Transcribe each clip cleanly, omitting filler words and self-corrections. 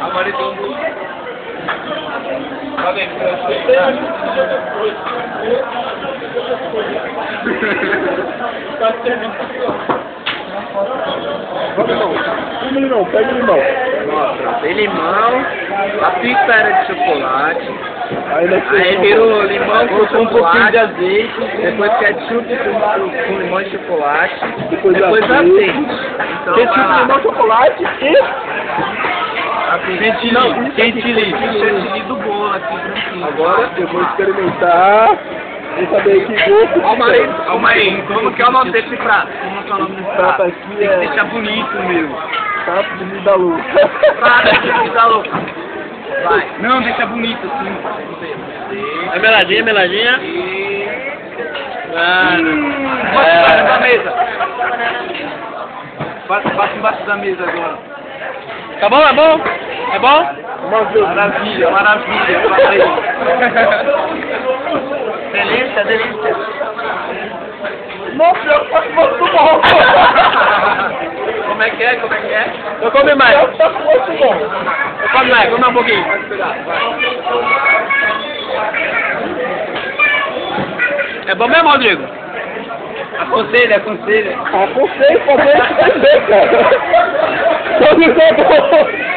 Agora então. Cadê? Limão, pega o limão. Nossa, tem limão, a pizza era de chocolate, Aí virou limão com um pouquinho de azeite, depois ketchup com limão e chocolate, Depois azeite. Então, ketchup, limão, chocolate e... chantilly do bolo aqui, branquinho. Agora eu vou experimentar. Vou saber que gosto. Calma aí, como que é o nome desse prato? Como que é o nome desse prato? Aqui Tem é... que deixar bonito, meu. Prato de vida louca. Prato de vida louca. Vai. Não, deixa bonito assim. É meladinha, meladinha. Passa embaixo da mesa. Passa embaixo da mesa agora. Tá bom, é bom? É bom? Maravilha, maravilha. Delícia, delícia. Nossa, eu faço muito bom. Como é que é? Como é que é? Eu come mais. Eu faço muito bom. Eu come mais, come mais um pouquinho. É bom mesmo, Rodrigo? Aconselha, aconselha. Aconselho fazer isso também, cara. Só que é bom.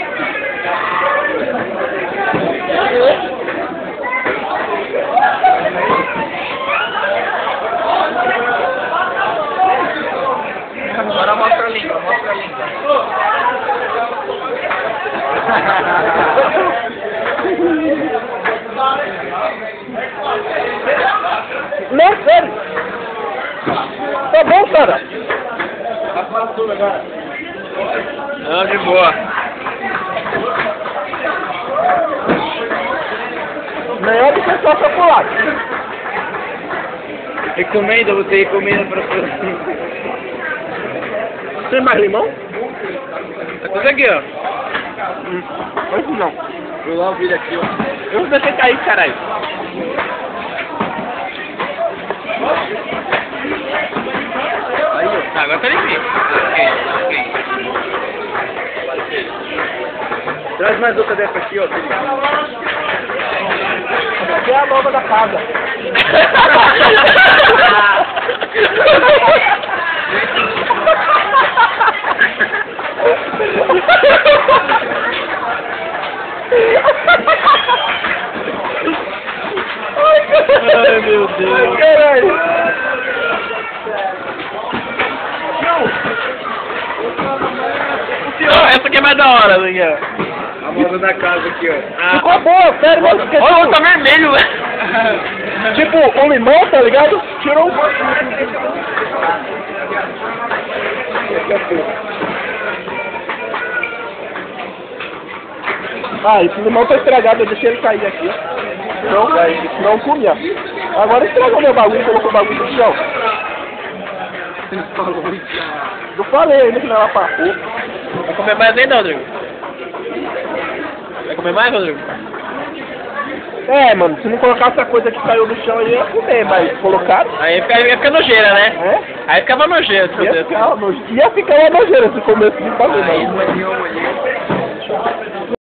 Agora mostra a língua, mostra a língua. Não, sério. Tá bom, cara. Não, de boa. Melhor do que só chocolate. Recomenda, você recomenda pra você. Tem mais limão? Tá tudo aqui, ó. Mas não. Vou lá ouvir aqui, ó. Eu vou deixar cair, caralho. Aí, ó. Tá, agora tá limpinho. Ok. Traz mais outra dessa aqui, ó. Felipe. Aqui é a nova da casa. Ai, meu Deus. Ai, caralho. Essa aqui é mais da hora, Daniel. A moda da casa aqui, ó. Ficou boa, sério, mas porque, Olha, tá vermelho, velho. tipo, um limão, tá ligado? Tirou um gosto. Ah, esse limão tá estragado, eu deixei ele cair aqui. Não comia. Agora estragou meu bagulho, colocou o bagulho no chão. Eu falei ainda que não era pra pouco. Vai comer mais ainda, Rodrigo? Vai comer mais, Rodrigo? É, mano, se não colocar essa coisa que caiu no chão aí, eu ia comer, mas colocaram. Aí ia ficar nojeira, né? É? Aí ficava nojeira, se Ia ficar uma nojeira se comesse de bagulho. Aí, Mas... molhou.